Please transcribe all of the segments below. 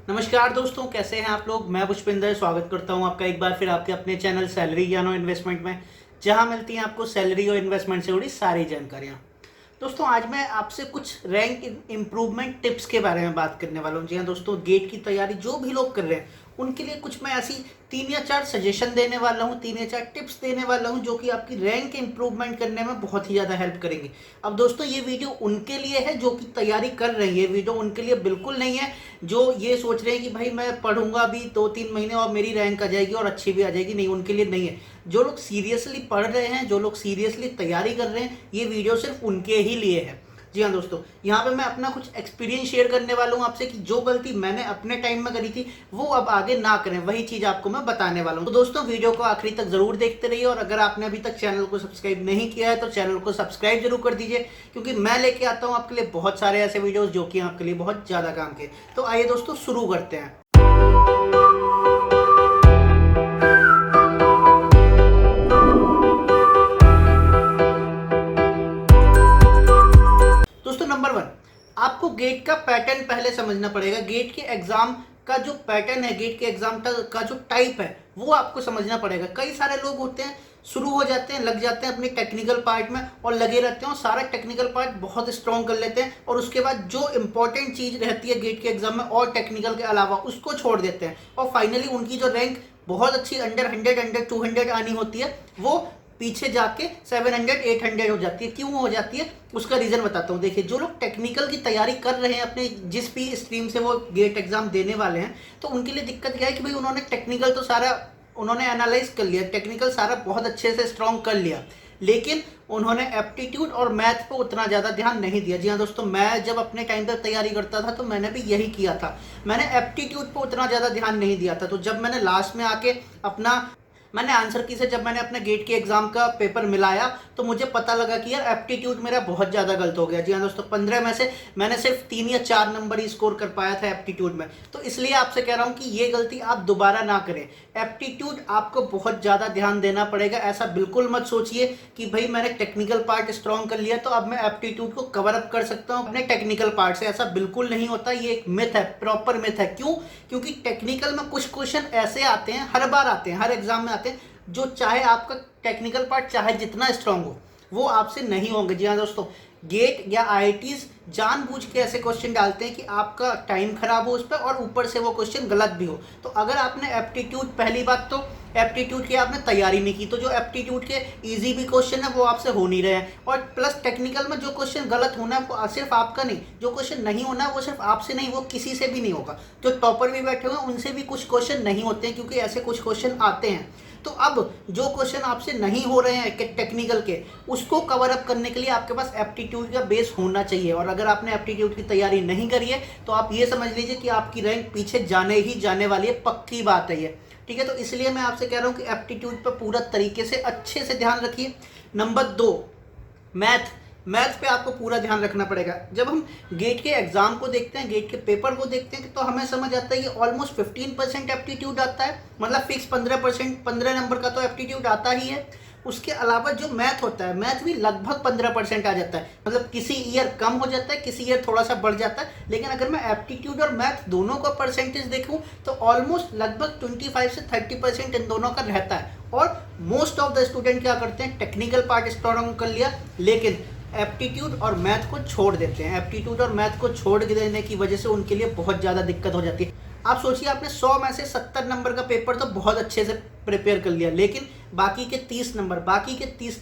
नमस्कार दोस्तों, कैसे हैं आप लोग। मैं पुष्पिंदर स्वागत करता हूं आपका एक बार फिर आपके अपने चैनल सैलरी ज्ञान और इन्वेस्टमेंट में, जहां मिलती हैं आपको सैलरी और इन्वेस्टमेंट से जुड़ी सारी जानकारियां। दोस्तों, आज मैं आपसे कुछ रैंक इम्प्रूवमेंट टिप्स के बारे में बात करने वाला हूं। जी हाँ दोस्तों, गेट की तैयारी जो भी लोग कर रहे हैं उनके लिए कुछ मैं ऐसी 3 या 4 सजेशन देने वाला हूँ, 3 या 4 टिप्स देने वाला हूँ जो कि आपकी रैंक इंप्रूवमेंट करने में बहुत ही ज़्यादा हेल्प करेंगे। अब दोस्तों, ये वीडियो उनके लिए है जो कि तैयारी कर रही है, वीडियो उनके लिए बिल्कुल नहीं है जो ये सोच रहे हैं कि भाई मैं पढ़ूंगा भी 2-3 महीने और मेरी रैंक आ जाएगी और अच्छी भी आ जाएगी। नहीं, उनके लिए नहीं है। जो लोग सीरियसली पढ़ रहे हैं, जो लोग सीरियसली तैयारी कर रहे हैं, ये वीडियो सिर्फ उनके ही लिए है। जी हाँ दोस्तों, यहाँ पे मैं अपना कुछ एक्सपीरियंस शेयर करने वाला हूँ आपसे कि जो गलती मैंने अपने टाइम में करी थी वो अब आगे ना करें, वही चीज़ आपको मैं बताने वाला हूँ। तो दोस्तों, वीडियो को आखिरी तक जरूर देखते रहिए और अगर आपने अभी तक चैनल को सब्सक्राइब नहीं किया है तो चैनल को सब्सक्राइब जरूर कर दीजिए, क्योंकि मैं लेके आता हूँ आपके लिए बहुत सारे ऐसे वीडियोज जो कि आपके लिए बहुत ज़्यादा काम के। तो आइए दोस्तों, शुरू करते हैं। दोस्तों, नंबर 1, आपको गेट का पैटर्न पहले समझना पड़ेगा। गेट के एग्जाम का जो पैटर्न है, गेट के एग्जाम का जो टाइप है, वो आपको समझना पड़ेगा। कई सारे लोग होते हैं, शुरू हो जाते हैं, लग जाते हैं अपने टेक्निकल पार्ट में और लगे रहते हैं और सारा टेक्निकल पार्ट बहुत स्ट्रॉन्ग कर लेते हैं और उसके बाद जो इंपॉर्टेंट चीज़ रहती है गेट के एग्जाम में और टेक्निकल के अलावा उसको छोड़ देते हैं और फाइनली उनकी जो रैंक बहुत अच्छी अंडर 100, अंडर 200 आनी होती है, वो पीछे जाके 700, 800 हो जाती है। क्यों हो जाती है, उसका रीज़न बताता हूँ। देखिए, जो लोग टेक्निकल की तैयारी कर रहे हैं अपने जिस भी स्ट्रीम से वो गेट एग्जाम देने वाले हैं, तो उनके लिए दिक्कत क्या है कि भाई उन्होंने टेक्निकल तो सारा उन्होंने एनालाइज कर लिया, टेक्निकल सारा बहुत अच्छे से स्ट्रॉन्ग कर लिया, लेकिन उन्होंने एप्टीट्यूड और मैथ पे उतना ज़्यादा ध्यान नहीं दिया। जी हाँ दोस्तों, मैं जब अपने टाइम पर तैयारी करता था तो मैंने भी यही किया था। मैंने एप्टीट्यूड पे उतना ज़्यादा ध्यान नहीं दिया था। तो जब मैंने लास्ट में आके मैंने आंसर की से जब मैंने अपने गेट के एग्जाम का पेपर मिलाया तो मुझे पता लगा कि यार एप्टीट्यूड मेरा बहुत ज़्यादा गलत हो गया। जी हाँ दोस्तों, 15 में से मैंने सिर्फ 3 या 4 नंबर ही स्कोर कर पाया था एप्टीट्यूड में। तो इसलिए आपसे कह रहा हूँ कि ये गलती आप दोबारा ना करें। एप्टीट्यूड आपको बहुत ज़्यादा ध्यान देना पड़ेगा। ऐसा बिल्कुल मत सोचिए कि भाई मैंने टेक्निकल पार्ट स्ट्रॉन्ग कर लिया तो अब मैं एप्टीट्यूड को कवर अप कर सकता हूँ अपने टेक्निकल पार्ट से। ऐसा बिल्कुल नहीं होता, ये एक मिथ है, प्रॉपर मिथ है। क्यों? क्योंकि टेक्निकल में कुछ क्वेश्चन ऐसे आते हैं, हर बार आते हैं, हर एग्जाम में आते हैं, जो चाहे आपका टेक्निकल पार्ट चाहे जितना स्ट्रांग हो वो आपसे नहीं होंगे। जी हाँ दोस्तों, गेट या आईआईटीज जानबूझ के ऐसे क्वेश्चन डालते हैं कि आपका टाइम खराब हो उस पर और ऊपर से वो क्वेश्चन गलत भी हो। तो अगर आपने एप्टीट्यूड, पहली बात तो एप्टीट्यूड की आपने तैयारी नहीं की तो जो एप्टीट्यूड के इजी भी क्वेश्चन है वो आपसे हो नहीं रहे हैं, और प्लस टेक्निकल में जो क्वेश्चन गलत होना है वो सिर्फ आपका नहीं, जो क्वेश्चन नहीं होना है वो सिर्फ आपसे नहीं, वो किसी से भी नहीं होगा। जो टॉपर भी बैठे हुए हैं उनसे भी कुछ क्वेश्चन नहीं होते हैं, क्योंकि ऐसे कुछ क्वेश्चन आते हैं। तो अब जो क्वेश्चन आपसे नहीं हो रहे हैं टेक्निकल के, उसको कवर अप करने के लिए आपके पास एप्टीट्यूड का बेस होना चाहिए। और अगर आपने एप्टीट्यूड की तैयारी नहीं करी है तो आप ये समझ लीजिए कि आपकी रैंक पीछे जाने ही जाने वाली है, पक्की बात है ये। ठीक है, तो इसलिए मैं आपसे कह रहा हूँ कि एप्टीट्यूड पर पूरा तरीके से अच्छे से ध्यान रखिए। नंबर 2, मैथ पे आपको पूरा ध्यान रखना पड़ेगा। जब हम गेट के एग्जाम को देखते हैं, गेट के पेपर को देखते हैं, तो हमें समझ आता है कि ऑलमोस्ट 15% एप्टीट्यूड आता है, मतलब फिक्स 15%, 15 नंबर का तो एप्टीट्यूड आता ही है। उसके अलावा जो मैथ होता है, मैथ भी लगभग 15% आ जाता है, मतलब किसी ईयर कम हो जाता है, किसी ईयर थोड़ा सा बढ़ जाता है। लेकिन अगर मैं एप्टीट्यूड और मैथ दोनों का परसेंटेज देखूं तो ऑलमोस्ट लगभग 25 से 30% इन दोनों का रहता है। और मोस्ट ऑफ द स्टूडेंट क्या करते हैं, टेक्निकल पार्ट स्ट्रॉन्ग कर लिया लेकिन एप्टीट्यूड और मैथ को छोड़ देते हैं। एप्टीट्यूड और मैथ को छोड़ देने की वजह से उनके लिए बहुत ज़्यादा दिक्कत हो जाती है। आप सोचिए, आपने 100 में से 70 नंबर का पेपर तो बहुत अच्छे से प्रिपेयर कर लिया, लेकिन बाकी के 30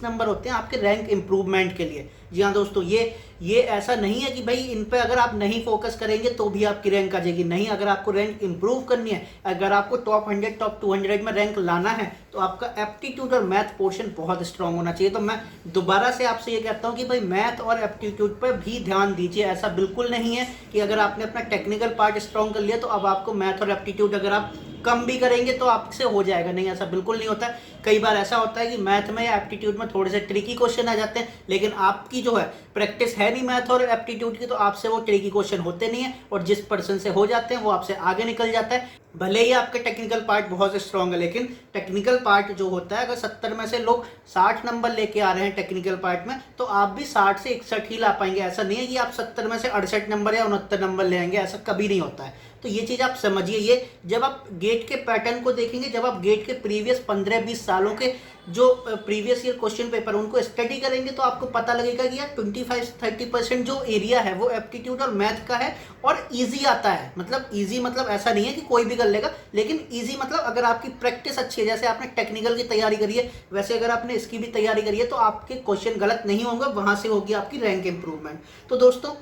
नंबर होते हैं आपके रैंक इंप्रूवमेंट के लिए। जी हाँ दोस्तों, ये ऐसा नहीं है कि भाई इन पे अगर आप नहीं फोकस करेंगे तो भी आपकी रैंक आ जाएगी। नहीं, अगर आपको रैंक इंप्रूव करनी है, अगर आपको टॉप 100, टॉप 200 में रैंक लाना है तो आपका एप्टीट्यूड और मैथ पोर्शन बहुत स्ट्रांग होना चाहिए। तो मैं दोबारा से आपसे ये कहता हूँ कि भाई मैथ और एप्टीट्यूड पर भी ध्यान दीजिए। ऐसा बिल्कुल नहीं है कि अगर आपने अपना टेक्निकल पार्ट स्ट्रांग कर लिया तो अब आपको मैथ और एप्टीट्यूड अगर आप कम भी करेंगे तो आपसे हो जाएगा। नहीं, ऐसा बिल्कुल नहीं होता। कई बार ऐसा होता है कि मैथ में या एप्टीट्यूड में थोड़े से ट्रिकी क्वेश्चन आ जाते हैं, लेकिन आपकी जो है प्रैक्टिस है नहीं मैथ और एप्टीट्यूड की, तो आपसे वो ट्रिकी क्वेश्चन होते नहीं है और जिस पर्सन से हो जाते हैं वो आपसे आगे निकल जाता है। भले ही आपका टेक्निकल पार्ट बहुत स्ट्रॉन्ग है, लेकिन टेक्निकल पार्ट जो होता है, अगर 70 में से लोग 60 नंबर लेके आ रहे हैं टेक्निकल पार्ट में, तो आप भी 60 से 61 ही ला पाएंगे। ऐसा नहीं है कि आप 70 में से 68 नंबर या 69 नंबर ले आएंगे, ऐसा कभी नहीं होता है। तो ये चीज़ आप समझिए। ये जब आप गेट के पैटर्न को देखेंगे, जब आप गेट के प्रीवियस 15-20 सालों के जो प्रीवियस ईयर क्वेश्चन पेपर उनको स्टडी करेंगे, तो आपको पता लगेगा कि यार 25-30% जो एरिया है वो एप्टीट्यूड और मैथ का है और इजी आता है। मतलब इजी मतलब ऐसा नहीं है कि कोई भी कर लेगा, लेकिन इजी मतलब अगर आपकी प्रैक्टिस अच्छी है, जैसे आपने टेक्निकल की तैयारी करी है वैसे अगर आपने इसकी भी तैयारी करी है, तो आपके क्वेश्चन गलत नहीं होंगे, वहां से होगी आपकी रैंक इंप्रूवमेंट। तो दोस्तों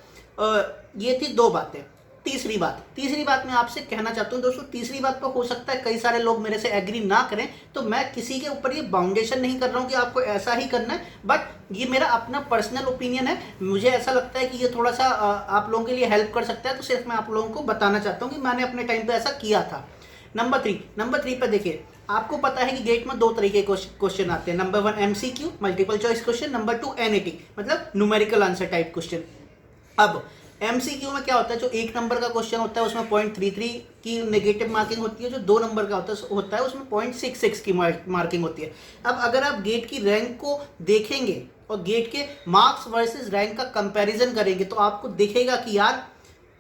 ये थी दो बातें। तीसरी बात मैं आपसे कहना चाहता हूँ दोस्तों, तीसरी बात तो हो सकता है कई सारे लोग मेरे से एग्री ना करें, तो मैं किसी के ऊपर ये बाउंडेशन नहीं कर रहा हूँ कि आपको ऐसा ही करना है, बट ये मेरा अपना पर्सनल ओपिनियन है। मुझे ऐसा लगता है कि ये थोड़ा सा आप लोगों के लिए हेल्प कर सकता है, तो सिर्फ मैं आप लोगों को बताना चाहता हूँ कि मैंने अपने टाइम पे ऐसा किया था। नंबर थ्री पे देखिए, आपको पता है कि गेट में दो तरीके के क्वेश्चन आते हैं। Number 1 MCQ multiple choice question, number 2 NAT मतलब न्यूमेरिकल आंसर टाइप क्वेश्चन। अब MCQ में क्या होता है, जो 1 नंबर का क्वेश्चन होता है उसमें 0.33 की नेगेटिव मार्किंग होती है, जो 2 नंबर का होता है उसमें 0.66 की मार्किंग होती है। अब अगर आप गेट की रैंक को देखेंगे और गेट के मार्क्स वर्सेस रैंक का कंपैरिजन करेंगे, तो आपको दिखेगा कि यार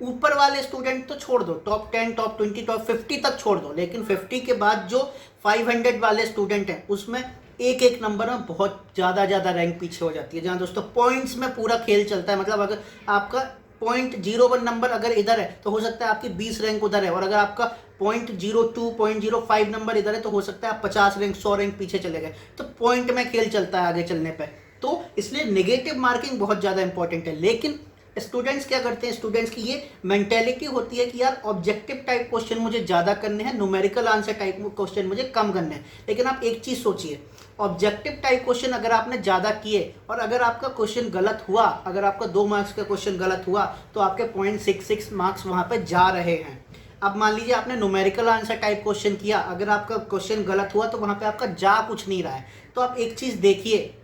ऊपर वाले स्टूडेंट तो छोड़ दो, टॉप 10, टॉप 20, टॉप 50 तक छोड़ दो, लेकिन 50 के बाद जो 500 वाले स्टूडेंट हैं उसमें एक नंबर में बहुत ज़्यादा रैंक पीछे हो जाती है। जहाँ दोस्तों पॉइंट्स में पूरा खेल चलता है, मतलब अगर आपका 0.01 नंबर अगर इधर है तो हो सकता है आपकी 20 रैंक उधर है, और अगर आपका 0.02 0.05 नंबर इधर है तो हो सकता है आप 50 रैंक 100 रैंक पीछे चले गए। तो पॉइंट में खेल चलता है आगे चलने पर, तो इसलिए नेगेटिव मार्किंग बहुत ज़्यादा इंपॉर्टेंट है। लेकिन स्टूडेंट्स क्या करते हैं, स्टूडेंट्स की ये मेंटेलिटी होती है कि यार ऑब्जेक्टिव टाइप क्वेश्चन मुझे ज़्यादा करने हैं, न्यूमेरिकल आंसर टाइप क्वेश्चन मुझे कम करने हैं। लेकिन आप एक चीज़ सोचिए, ऑब्जेक्टिव टाइप क्वेश्चन अगर आपने ज़्यादा किए और अगर आपका क्वेश्चन गलत हुआ, अगर आपका 2 मार्क्स का क्वेश्चन गलत हुआ, तो आपके 0.66 मार्क्स वहाँ पर जा रहे हैं। अब मान लीजिए आपने न्यूमेरिकल आंसर टाइप क्वेश्चन किया, अगर आपका क्वेश्चन गलत हुआ तो वहाँ पर आपका जा कुछ नहीं रहा है। तो आप एक चीज़ देखिए,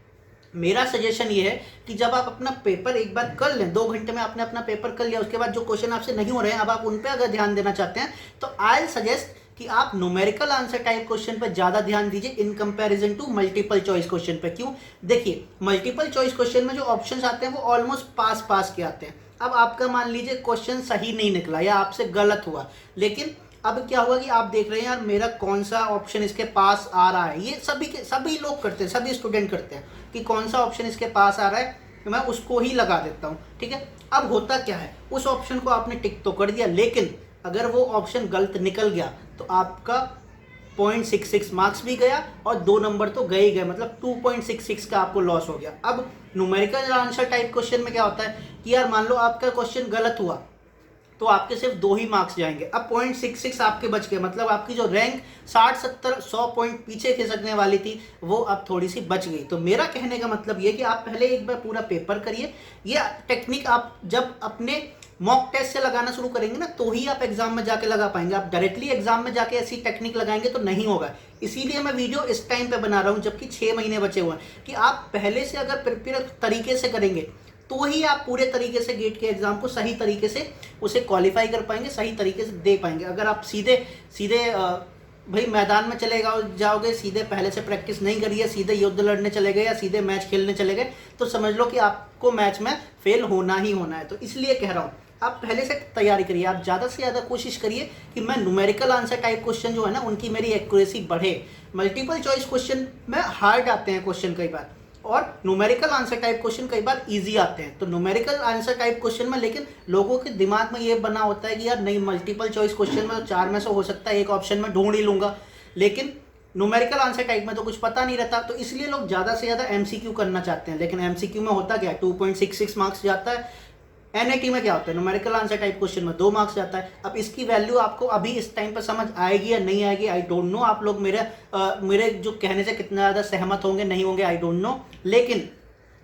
मेरा सजेशन ये है कि जब आप अपना पेपर एक बार कर लें, 2 घंटे में आपने अपना पेपर कर लिया, उसके बाद जो क्वेश्चन आपसे नहीं हो रहे हैं, अब आप उन पे अगर ध्यान देना चाहते हैं, तो आई सजेस्ट कि आप न्यूमेरिकल आंसर टाइप क्वेश्चन पर ज़्यादा ध्यान दीजिए in comparison to multiple choice question पे। क्यों? देखिए, मल्टीपल चॉइस क्वेश्चन में जो ऑप्शंस आते हैं वो ऑलमोस्ट पास के आते हैं। अब आपका मान लीजिए क्वेश्चन सही नहीं निकला या आपसे गलत हुआ, लेकिन अब क्या हुआ कि आप देख रहे हैं यार मेरा कौन सा ऑप्शन इसके पास आ रहा है। ये सभी लोग करते हैं, सभी स्टूडेंट करते हैं कि कौन सा ऑप्शन इसके पास आ रहा है, तो मैं उसको ही लगा देता हूँ। ठीक है, अब होता क्या है, उस ऑप्शन को आपने टिक तो कर दिया, लेकिन अगर वो ऑप्शन गलत निकल गया तो आपका 0.66 मार्क्स भी गया और 2 नंबर तो गए ही गए, मतलब 2.66 का आपको लॉस हो गया। अब न्यूमेरिकल आंसर टाइप क्वेश्चन में क्या होता है कि यार मान लो आपका क्वेश्चन गलत हुआ तो आपके सिर्फ 2 ही मार्क्स जाएंगे। अब 0.66 आपके बच गए, मतलब आपकी जो रैंक 60, 70, 100 पॉइंट पीछे खिसकने वाली थी वो अब थोड़ी सी बच गई। तो मेरा कहने का मतलब ये कि आप पहले एक बार पूरा पेपर करिए। ये टेक्निक आप जब अपने मॉक टेस्ट से लगाना शुरू करेंगे ना, तो ही आप एग्जाम में जाके लगा पाएंगे। आप डायरेक्टली एग्जाम में जाके ऐसी टेक्निक लगाएंगे तो नहीं होगा। इसीलिए मैं वीडियो इस टाइम पे बना रहा हूँ जबकि 6 महीने बचे हुए हैं, कि आप पहले से अगर प्रिपेयर तरीके से करेंगे तो ही आप पूरे तरीके से गेट के एग्जाम को सही तरीके से उसे क्वालिफाई कर पाएंगे, सही तरीके से दे पाएंगे। अगर आप सीधे भाई मैदान में चले जाओगे, सीधे पहले से प्रैक्टिस नहीं करिए, सीधे युद्ध लड़ने चले गए या सीधे मैच खेलने चले गए, तो समझ लो कि आपको मैच में फेल होना ही होना है। तो इसलिए कह रहा हूँ आप पहले से तैयारी करिए, आप ज़्यादा से ज़्यादा कोशिश करिए कि मैं न्यूमेरिकल आंसर टाइप क्वेश्चन जो है ना उनकी मेरी एक्यूरेसी बढ़े। मल्टीपल चॉइस क्वेश्चन में हार्ड आते हैं क्वेश्चन कई बार, और न्यूमेरिकल आंसर टाइप क्वेश्चन कई बार इजी आते हैं। तो न्यूमेरिकल आंसर टाइप क्वेश्चन में लेकिन लोगों के दिमाग में ये बना होता है कि यार नहीं, मल्टीपल चॉइस क्वेश्चन में 4 में से हो सकता है एक ऑप्शन में ढूंढ ही लूंगा, लेकिन न्यूमेरिकल आंसर टाइप में तो कुछ पता नहीं रहता। तो इसलिए लोग ज़्यादा से ज़्यादा MCQ करना चाहते हैं, लेकिन MCQ में होता क्या है, 2.66 मार्क्स जाता है। NAT में क्या होता है, न्यूमेरिकल आंसर टाइप क्वेश्चन में 2 मार्क्स जाता है। अब इसकी वैल्यू आपको अभी इस टाइम पर समझ आएगी या नहीं आएगी, आई डोंट नो। आप लोग मेरे जो कहने से कितना ज़्यादा सहमत होंगे नहीं होंगे, आई डोंट नो। लेकिन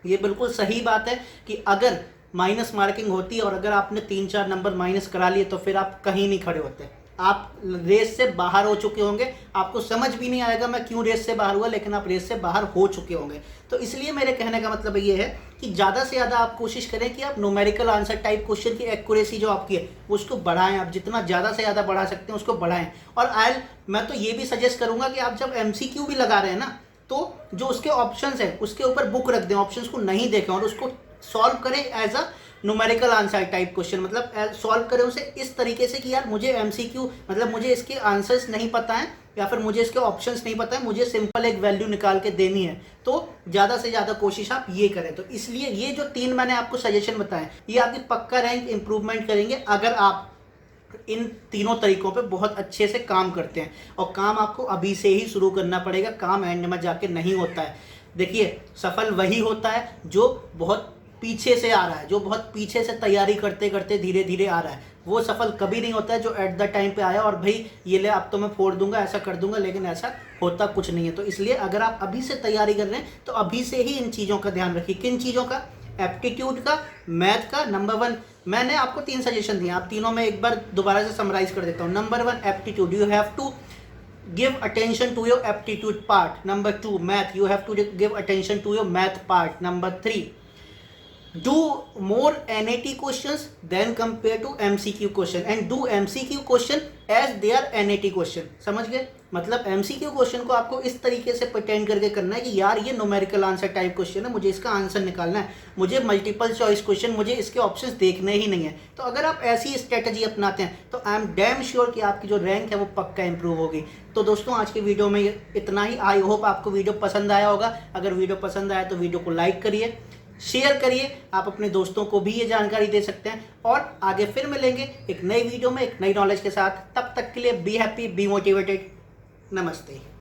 ये बिल्कुल सही बात है कि अगर माइनस मार्किंग होती है और अगर आपने 3-4 नंबर माइनस करा लिए तो फिर आप कहीं नहीं खड़े होते, आप रेस से बाहर हो चुके होंगे। आपको समझ भी नहीं आएगा मैं क्यों रेस से बाहर हुआ, लेकिन आप रेस से बाहर हो चुके होंगे। तो इसलिए मेरे कहने का मतलब ये है कि ज़्यादा से ज़्यादा आप कोशिश करें कि आप न्यूमेरिकल आंसर टाइप क्वेश्चन की एक्यूरेसी जो आपकी है उसको बढ़ाएं। आप जितना ज़्यादा से ज़्यादा बढ़ा सकते हैं उसको बढ़ाएं। और मैं तो ये भी सजेस्ट करूँगा कि आप जब MCQ भी लगा रहे हैं ना, तो जो उसके ऑप्शंस हैं उसके ऊपर बुक रख दें, ऑप्शंस को नहीं देखें और उसको सॉल्व करें as a numerical answer type question, मतलब सॉल्व करें उसे इस तरीके से कि यार मुझे एमसीक्यू मतलब मुझे इसके आंसर्स नहीं पता है या फिर मुझे इसके ऑप्शंस नहीं पता है, मुझे सिंपल एक वैल्यू निकाल के देनी है, तो ज़्यादा से ज़्यादा कोशिश आप ये करें। तो इसलिए ये जो 3 मैंने आपको सजेशन बताए ये आपकी पक्का रैंक इंप्रूवमेंट करेंगे अगर आप इन तीनों तरीकों पे बहुत अच्छे से काम करते हैं। और काम आपको अभी से ही शुरू करना पड़ेगा, काम एंड में जाके नहीं होता है। देखिए सफल वही होता है जो बहुत पीछे से आ रहा है, जो बहुत पीछे से तैयारी करते करते धीरे धीरे आ रहा है। वो सफल कभी नहीं होता है जो एट द टाइम पे आया और भाई ये ले अब तो मैं फोड़ दूंगा, ऐसा कर दूंगा, लेकिन ऐसा होता कुछ नहीं है। तो इसलिए अगर आप अभी से तैयारी कर रहे हैं तो अभी से ही इन चीज़ों का ध्यान रखिए। किन चीज़ों का? एप्टीट्यूड का, मैथ का। नंबर 1 मैंने आपको 3 सजेशन दिए, आप तीनों में एक बार दोबारा से समराइज कर देता हूँ। Number 1 aptitude, you have to give attention to your aptitude part. Number 2 math, you have to give attention to your math part. Number 3 do more NAT questions than compare to MCQ question and do MCQ question as they are NAT question. समझ गए? मतलब MCQ question को आपको इस तरीके से pretend करके करना है कि यार ये न्यूमेरिकल आंसर टाइप क्वेश्चन है, मुझे इसका आंसर निकालना है, मुझे मल्टीपल चॉइस क्वेश्चन, मुझे इसके ऑप्शंस देखने ही नहीं है। तो अगर आप ऐसी स्ट्रेटजी अपनाते हैं तो आई एम डैम श्योर कि आपकी जो रैंक है वो पक्का इंप्रूव होगी। तो दोस्तों आज की वीडियो में इतना ही। आई होप आपको वीडियो पसंद आया होगा। अगर वीडियो पसंद आया तो वीडियो को लाइक करिए, शेयर करिए, आप अपने दोस्तों को भी ये जानकारी दे सकते हैं। और आगे फिर मिलेंगे एक नई वीडियो में एक नई नॉलेज के साथ। तब तक के लिए बी हैप्पी, बी मोटिवेटेड। नमस्ते।